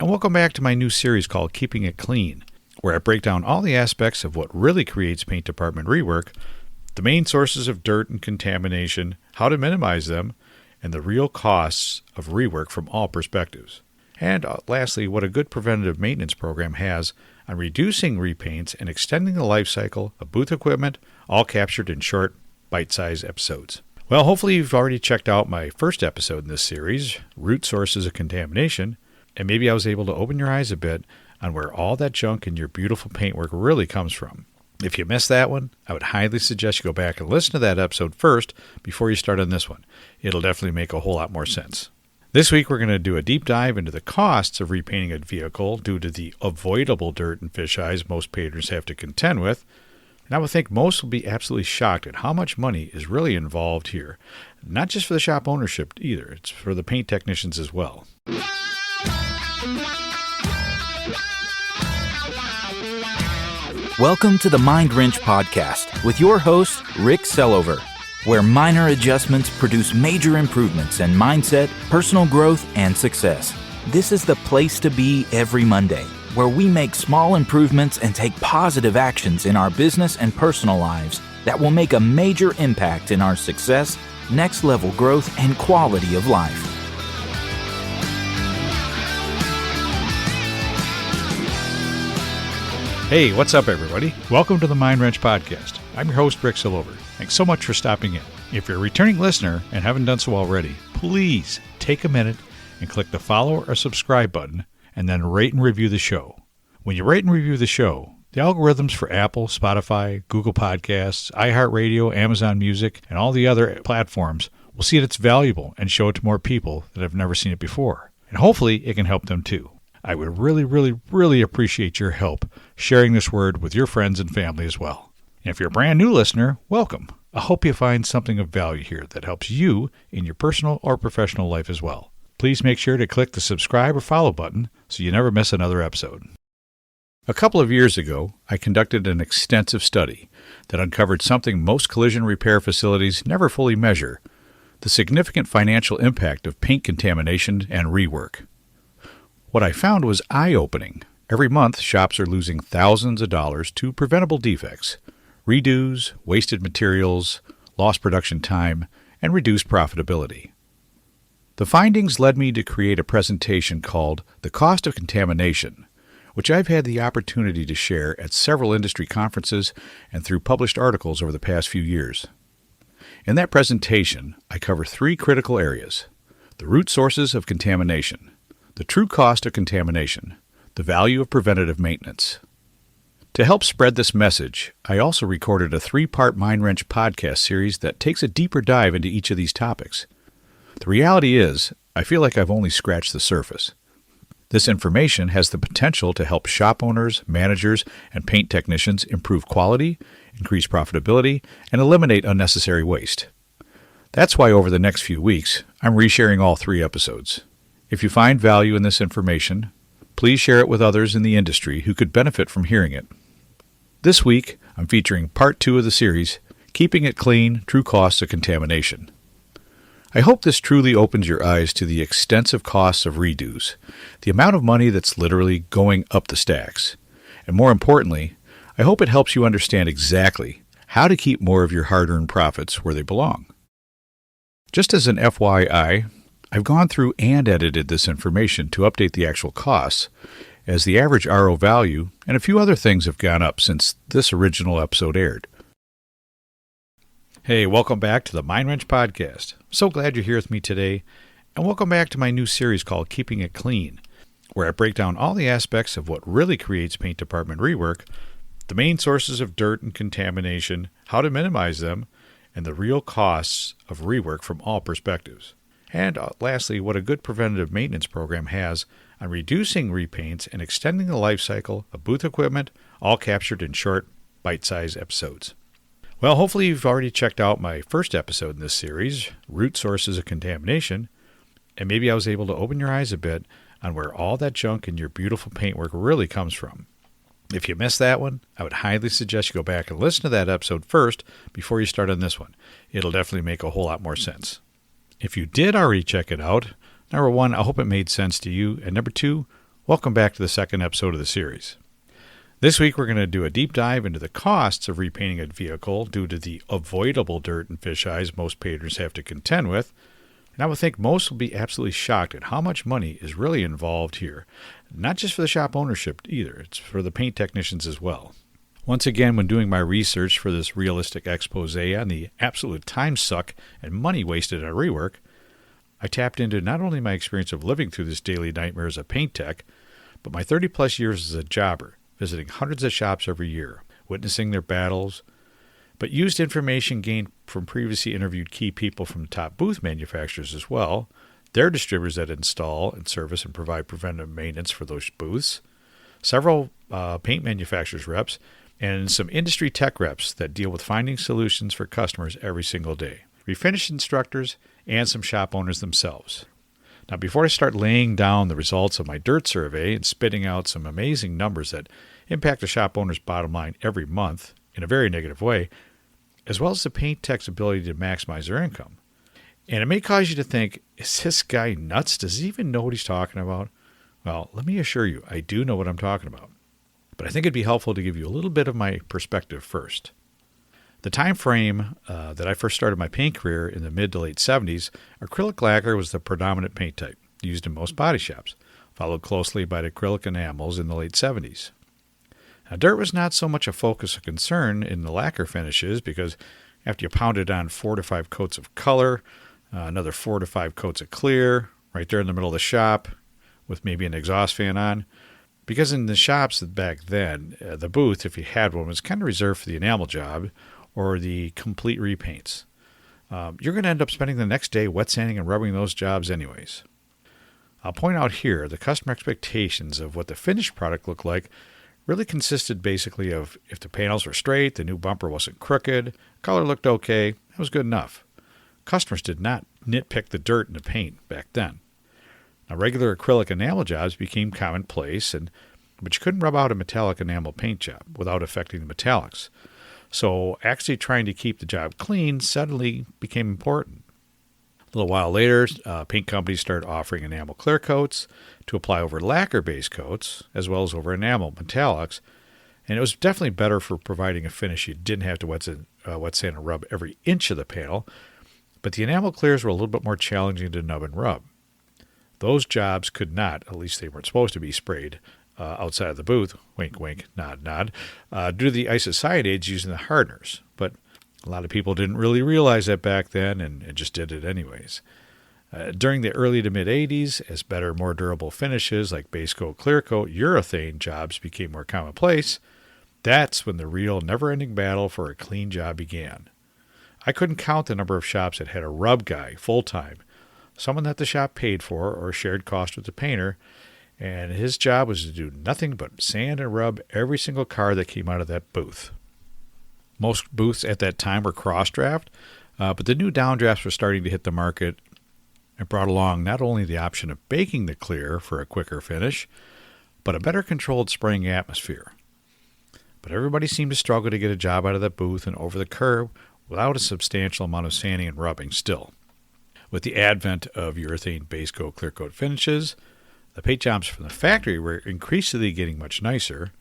and welcome back to my new series called Keeping It Clean, where I break down all the aspects of what really creates paint department rework, the main sources of dirt and contamination, how to minimize them, and the real costs of rework from all perspectives. And lastly, what a good preventative maintenance program has on reducing repaints and extending the life cycle of booth equipment, all captured in short, bite-sized episodes. Well, hopefully you've already checked out my first episode in this series, Root Sources of Contamination, and maybe I was able to open your eyes a bit on where all that junk in your beautiful paintwork really comes from. If you missed that one, I would highly suggest you go back and listen to that episode first before you start on this one. It'll definitely make a whole lot more sense. This week we're going to do a deep dive into the costs of repainting a vehicle due to the avoidable dirt and fisheyes most painters have to contend with. And I would think most will be absolutely shocked at how much money is really involved here. Not just for the shop ownership either, it's for the paint technicians as well. Welcome to the Mind Wrench Podcast with your host, Rick Sellover, where minor adjustments produce major improvements in mindset, personal growth, and success. This is the place to be every Monday, where we make small improvements and take positive actions in our business and personal lives that will make a major impact in our success, next level growth, and quality of life. Hey, what's up, everybody? Welcome to the Mind Wrench Podcast. I'm your host, Rick Sillover. Thanks so much for stopping in. If you're a returning listener and haven't done so already, please take a minute and click the follow or subscribe button and then rate and review the show. When you rate and review the show, the algorithms for Apple, Spotify, Google Podcasts, iHeartRadio, Amazon Music, and all the other platforms will see that it's valuable and show it to more people that have never seen it before. And hopefully it can help them too. I would really appreciate your help sharing this word with your friends and family as well. And if you're a brand new listener, welcome. I hope you find something of value here that helps you in your personal or professional life as well. Please make sure to click the subscribe or follow button so you never miss another episode. A couple of years ago, I conducted an extensive study that uncovered something most collision repair facilities never fully measure: the significant financial impact of paint contamination and rework. What I found was eye-opening. Every month, shops are losing thousands of dollars to preventable defects, redos, wasted materials, lost production time, and reduced profitability. The findings led me to create a presentation called The Cost of Contamination, which I've had the opportunity to share at several industry conferences and through published articles over the past few years. In that presentation, I cover three critical areas: the root sources of contamination, the true cost of contamination, the value of preventative maintenance. To help spread this message, I also recorded a 3-part Mind Wrench podcast series that takes a deeper dive into each of these topics. The reality is, I feel like I've only scratched the surface. This information has the potential to help shop owners, managers, and paint technicians improve quality, increase profitability, and eliminate unnecessary waste. That's why over the next few weeks, I'm resharing all 3 episodes. If you find value in this information, please share it with others in the industry who could benefit from hearing it. This week, I'm featuring part 2 of the series, Keeping It Clean, True Costs of Contamination. I hope this truly opens your eyes to the extensive costs of redos, the amount of money that's literally going up the stacks. And more importantly, I hope it helps you understand exactly how to keep more of your hard-earned profits where they belong. Just as an FYI, I've gone through and edited this information to update the actual costs, as the average RO value and a few other things have gone up since this original episode aired. Hey, welcome back to the Mind Wrench Podcast. I'm so glad you're here with me today, and welcome back to my new series called Keeping It Clean, where I break down all the aspects of what really creates paint department rework, the main sources of dirt and contamination, how to minimize them, and the real costs of rework from all perspectives. And lastly, what a good preventative maintenance program has on reducing repaints and extending the life cycle of booth equipment, all captured in short, bite-sized episodes. Well, hopefully you've already checked out my first episode in this series, Root Sources of Contamination, and maybe I was able to open your eyes a bit on where all that junk in your beautiful paintwork really comes from. If you missed that one, I would highly suggest you go back and listen to that episode first before you start on this one. It'll definitely make a whole lot more sense. If you did already check it out, number 1, I hope it made sense to you, and number 2, Welcome back to the second episode of the series. This week we're going to do a deep dive into the costs of repainting a vehicle due to the avoidable dirt and fisheyes most painters have to contend with. And I would think most will be absolutely shocked at how much money is really involved here. Not just for the shop ownership either, it's for the paint technicians as well. Once again, when doing my research for this realistic expose on the absolute time suck and money wasted on rework, I tapped into not only my experience of living through this daily nightmare as a paint tech, but my 30-plus years as a jobber, visiting hundreds of shops every year, witnessing their battles, but used information gained from previously interviewed key people from the top booth manufacturers as well, their distributors that install and service and provide preventive maintenance for those booths, several paint manufacturers reps, and some industry tech reps that deal with finding solutions for customers every single day, refinish instructors, and some shop owners themselves. Now, before I start laying down the results of my dirt survey and spitting out some amazing numbers that impact the shop owner's bottom line every month in a very negative way, as well as the paint tech's ability to maximize their income. And it may cause you to think, is this guy nuts? Does he even know what he's talking about? Well, let me assure you, I do know what I'm talking about. But I think it'd be helpful to give you a little bit of my perspective first. The time frame that I first started my paint career in the mid to late 70s, acrylic lacquer was the predominant paint type used in most body shops, followed closely by the acrylic enamels in the late 70s. Now, dirt was not so much a focus of concern in the lacquer finishes because after you pounded on 4 to 5 coats of color, another 4 to 5 coats of clear, right there in the middle of the shop with maybe an exhaust fan on, because in the shops back then, the booth, if you had one, was kind of reserved for the enamel job or the complete repaints. You're going to end up spending the next day wet sanding and rubbing those jobs anyways. I'll point out here the customer expectations of what the finished product looked like really consisted basically of if the panels were straight, the new bumper wasn't crooked, color looked okay, that was good enough. Customers did not nitpick the dirt in the paint back then. Now, regular acrylic enamel jobs became commonplace, but you couldn't rub out a metallic enamel paint job without affecting the metallics. So actually trying to keep the job clean suddenly became important. A little while later, paint companies started offering enamel clear coats to apply over lacquer base coats, as well as over enamel metallics, and it was definitely better for providing a finish you didn't have to wet sand and rub every inch of the panel, but the enamel clears were a little bit more challenging to nub and rub. Those jobs could not, at least they weren't supposed to be sprayed outside of the booth, wink, wink, nod, nod, due to the isocyanades used in the hardeners. But a lot of people didn't really realize that back then and just did it anyways. During the early to mid-'80s, as better, more durable finishes like basecoat-clearcoat urethane jobs became more commonplace, that's when the real never-ending battle for a clean job began. I couldn't count the number of shops that had a rub guy full-time, someone that the shop paid for or shared cost with the painter, and his job was to do nothing but sand and rub every single car that came out of that booth. Most booths at that time were cross-draft, but the new downdrafts were starting to hit the market and brought along not only the option of baking the clear for a quicker finish, but a better controlled spraying atmosphere. But everybody seemed to struggle to get a job out of that booth and over the curb without a substantial amount of sanding and rubbing still. With the advent of urethane base coat clear coat finishes, the paint jobs from the factory were increasingly getting much nicer,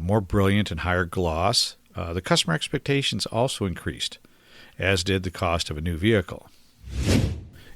more brilliant and higher gloss. The customer expectations also increased, as did the cost of a new vehicle.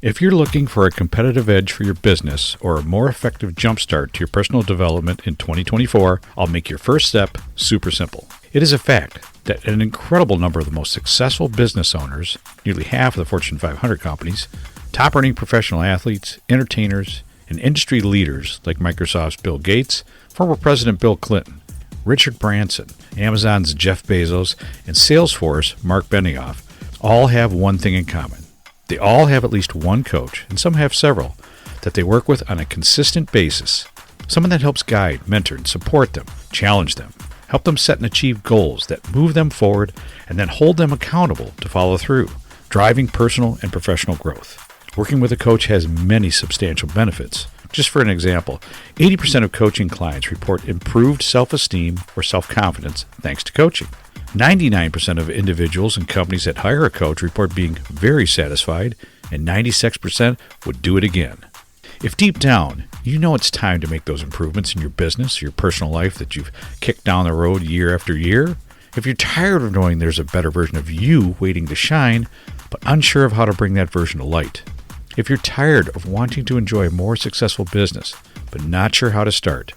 If you're looking for a competitive edge for your business or a more effective jumpstart to your personal development in 2024, I'll make your first step super simple. It is a fact that an incredible number of the most successful business owners, nearly half of the Fortune 500 companies, top-earning professional athletes, entertainers, and industry leaders like Microsoft's Bill Gates, former President Bill Clinton, Richard Branson, Amazon's Jeff Bezos, and Salesforce Mark Benioff all have one thing in common. They all have at least one coach, and some have several, that they work with on a consistent basis. Someone that helps guide, mentor, and support them, challenge them, help them set and achieve goals that move them forward, and then hold them accountable to follow through, driving personal and professional growth. Working with a coach has many substantial benefits. Just for an example, 80% of coaching clients report improved self-esteem or self-confidence thanks to coaching. 99% of individuals and companies that hire a coach report being very satisfied, and 96% would do it again. If deep down, you know it's time to make those improvements in your business, your personal life that you've kicked down the road year after year, if you're tired of knowing there's a better version of you waiting to shine, but unsure of how to bring that version to light, if you're tired of wanting to enjoy a more successful business, but not sure how to start,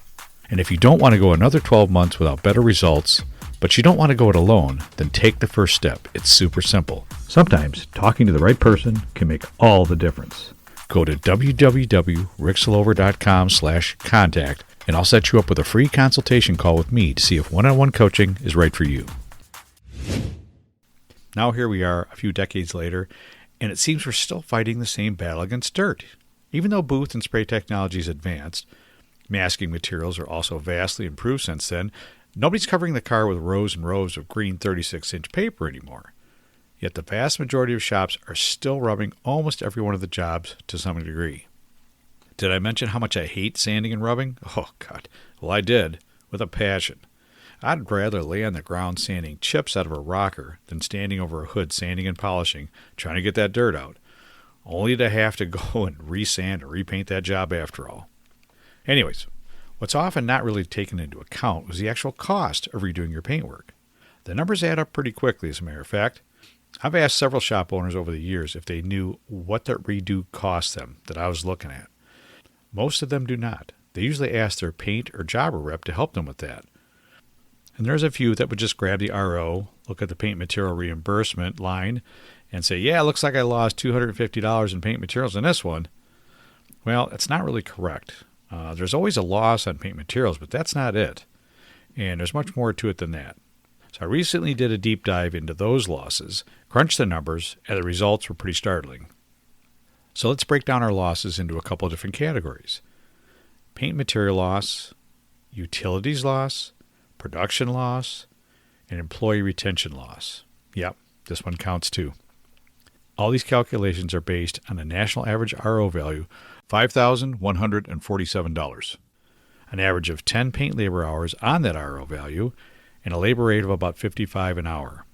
and if you don't want to go another 12 months without better results, but you don't want to go it alone, then take the first step. It's super simple. Sometimes talking to the right person can make all the difference. Go to www.rickslover.com/contact and I'll set you up with a free consultation call with me to see if one-on-one coaching is right for you. Now here we are a few decades later, and it seems we're still fighting the same battle against dirt. Even though booth and spray technology has advanced, masking materials are also vastly improved since then, nobody's covering the car with rows and rows of green 36-inch paper anymore. Yet the vast majority of shops are still rubbing almost every one of the jobs to some degree. Did I mention how much I hate sanding and rubbing? Oh, God. Well, I did, with a passion. I'd rather lay on the ground sanding chips out of a rocker than standing over a hood sanding and polishing, trying to get that dirt out, only to have to go and resand or repaint that job after all. Anyways, what's often not really taken into account was the actual cost of redoing your paintwork. The numbers add up pretty quickly, as a matter of fact. I've asked several shop owners over the years if they knew what that redo cost them that I was looking at. Most of them do not. They usually ask their paint or jobber rep to help them with that. And there's a few that would just grab the RO, look at the paint material reimbursement line, and say, yeah, it looks like I lost $250 in paint materials in this one. Well, that's not really correct. There's always a loss on paint materials, but that's not it. And there's much more to it than that. So I recently did a deep dive into those losses, crunched the numbers, and the results were pretty startling. So let's break down our losses into a couple of different categories. Paint material loss, utilities loss, production loss, and employee retention loss. Yep, this one counts too. All these calculations are based on a national average RO value, $5,147, an average of 10 paint labor hours on that RO value, and a labor rate of about $55 an hour,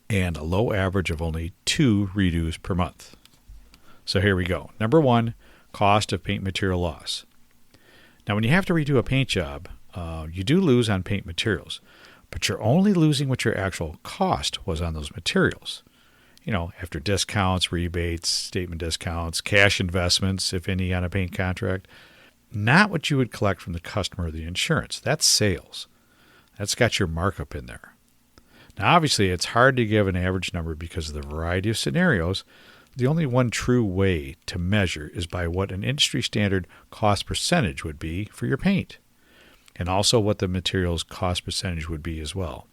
and a low average of only 2 redos per month. So here we go. Number 1, cost of paint material loss. Now when you have to redo a paint job, you do lose on paint materials, but you're only losing what your actual cost was on those materials. You know, after discounts, rebates, statement discounts, cash investments, if any, on a paint contract. Not what you would collect from the customer or the insurance. That's sales. That's got your markup in there. Now, obviously, it's hard to give an average number because of the variety of scenarios. The only one true way to measure is by what an industry standard cost percentage would be for your paint, and also what the material's cost percentage would be as well.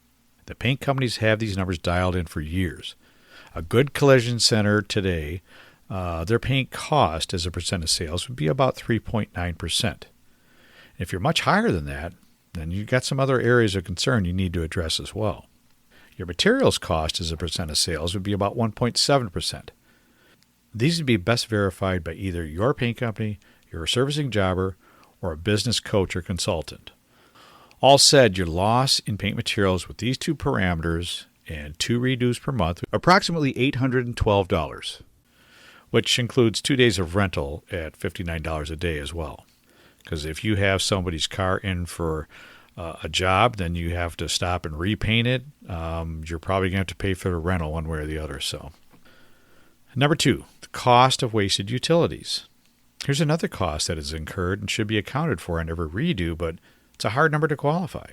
The paint companies have these numbers dialed in for years. A good collision center today, their paint cost as a percent of sales would be about 3.9%. If you're much higher than that, then you've got some other areas of concern you need to address as well. Your materials cost as a percent of sales would be about 1.7%. These would be best verified by either your paint company, your servicing jobber, or a business coach or consultant. All said, your loss in paint materials with these 2 parameters and 2 redos per month, approximately $812, which includes 2 days of rental at $59 a day as well. Because if you have somebody's car in for a job, then you have to stop and repaint it. You're probably going to have to pay for the rental one way or the other. So, number 2, the cost of wasted utilities. Here's another cost that is incurred and should be accounted for on every redo, but it's a hard number to qualify.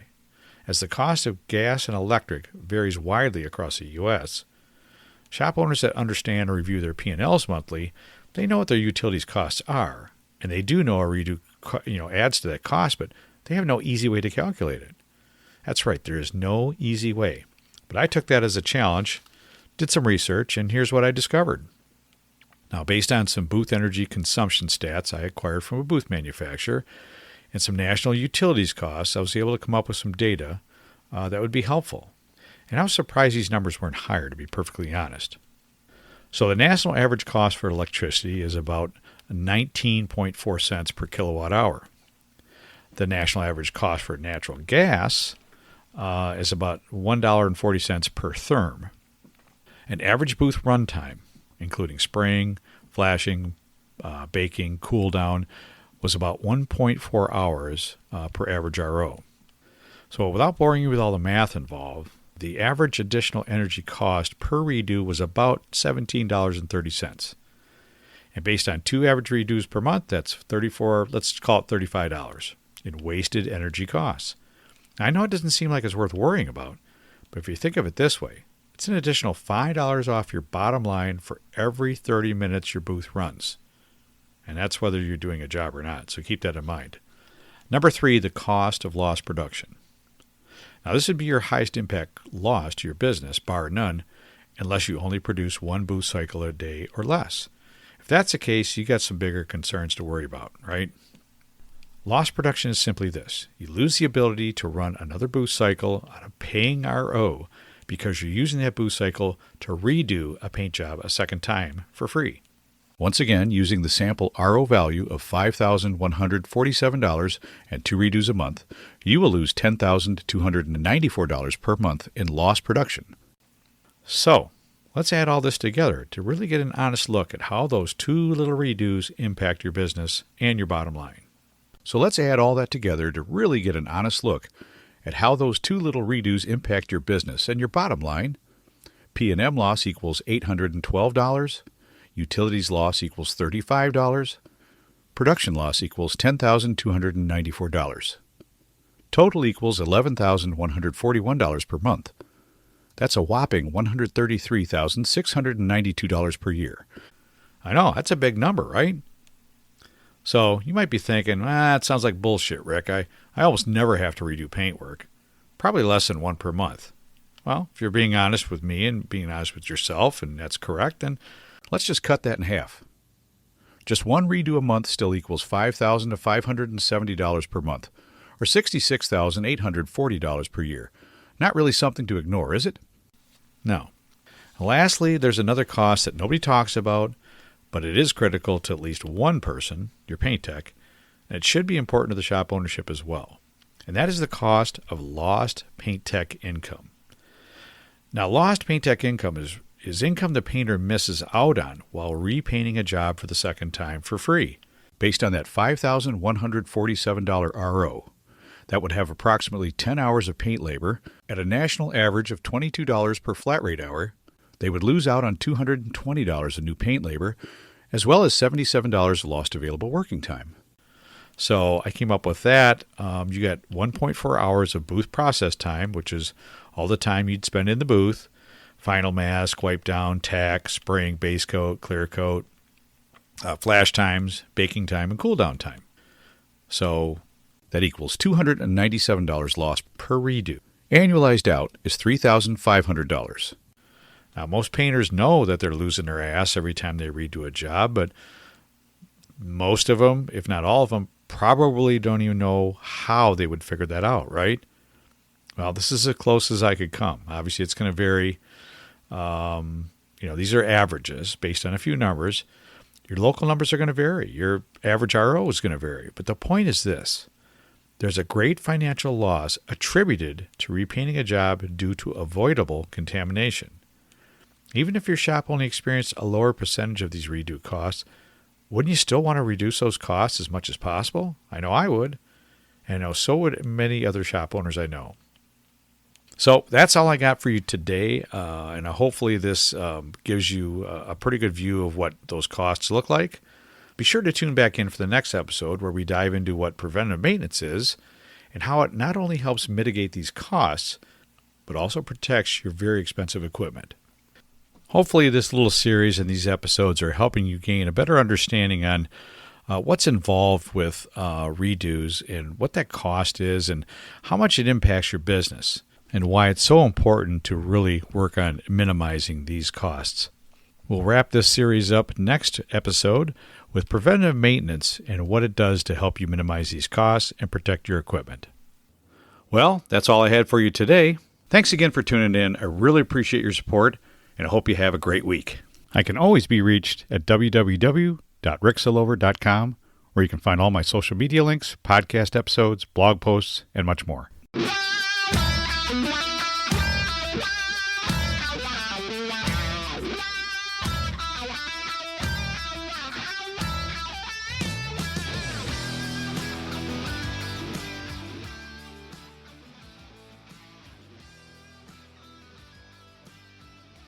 As the cost of gas and electric varies widely across the U.S., shop owners that understand and review their P&Ls monthly, they know what their utilities costs are, and they do know a redo adds to that cost, but they have no easy way to calculate it. That's right, there is no easy way. But I took that as a challenge, did some research, and here's what I discovered. Now, based on some booth energy consumption stats I acquired from a booth manufacturer and some national utilities costs, I was able to come up with some data that would be helpful. And I was surprised these numbers weren't higher, to be perfectly honest. So the national average cost for electricity is about 19.4 cents per kilowatt hour. The national average cost for natural gas is about $1.40 per therm. An average booth runtime, including spraying, flashing, baking, cool down, was about 1.4 hours per average RO. So without boring you with all the math involved, the average additional energy cost per redo was about $17.30. And based on 2 average redos per month, that's let's call it $35 in wasted energy costs. Now, I know it doesn't seem like it's worth worrying about, but if you think of it this way, it's an additional $5 off your bottom line for every 30 minutes your booth runs. And that's whether you're doing a job or not, so keep that in mind. Number 3, the cost of lost production. Now, this would be your highest impact loss to your business, bar none, unless you only produce 1 booth cycle a day or less. If that's the case, you got some bigger concerns to worry about, right? Lost production is simply this. You lose the ability to run another booth cycle on a paying RO because you're using that booth cycle to redo a paint job a second time for free. Once again, using the sample RO value of $5,147 and 2 redos a month, you will lose $10,294 per month in lost production. So, let's add all this together to really get an honest look at how those 2 little redos impact your business and your bottom line. So let's add all that together to really get an honest look at how those 2 little redos impact your business and your bottom line. P&M loss equals $812. Utilities loss equals $35. Production loss equals $10,294. Total equals $11,141 per month. That's a whopping $133,692 per year. I know, that's a big number, right? So you might be thinking, it sounds like bullshit, Rick. I almost never have to redo paintwork. Probably less than 1 per month. Well, if you're being honest with me and being honest with yourself, and that's correct, then let's just cut that in half. Just 1 redo a month still equals $5,570 per month, or $66,840 per year. Not really something to ignore, is it? No. Lastly, there's another cost that nobody talks about, but it is critical to at least one person, your paint tech, and it should be important to the shop ownership as well. And that is the cost of lost paint tech income. Now, lost paint tech income is income the painter misses out on while repainting a job for the second time for free, based on that $5,147 RO. That would have approximately 10 hours of paint labor at a national average of $22 per flat rate hour. They would lose out on $220 of new paint labor, as well as $77 of lost available working time. So I came up with that. You got 1.4 hours of booth process time, which is all the time you'd spend in the booth, final mask, wipe down, tack, spraying, base coat, clear coat, flash times, baking time, and cool down time. So that equals $297 lost per redo. Annualized out is $3,500. Now, most painters know that they're losing their ass every time they redo a job, but most of them, if not all of them, probably don't even know how they would figure that out, right? Well, this is as close as I could come. Obviously, it's going to vary. These are averages based on a few numbers. Your local numbers are going to vary. Your average RO is going to vary. But the point is this. There's a great financial loss attributed to repainting a job due to avoidable contamination. Even if your shop only experienced a lower percentage of these redo costs, wouldn't you still want to reduce those costs as much as possible? I know I would, and I know so would many other shop owners I know. So that's all I got for you today, and hopefully this gives you a pretty good view of what those costs look like. Be sure to tune back in for the next episode where we dive into what preventive maintenance is and how it not only helps mitigate these costs, but also protects your very expensive equipment. Hopefully this little series and these episodes are helping you gain a better understanding on what's involved with redos and what that cost is and how much it impacts your business and why it's so important to really work on minimizing these costs. We'll wrap this series up next episode with preventive maintenance and what it does to help you minimize these costs and protect your equipment. Well, that's all I had for you today. Thanks again for tuning in. I really appreciate your support, and I hope you have a great week. I can always be reached at www.ricksillover.com, where you can find all my social media links, podcast episodes, blog posts, and much more.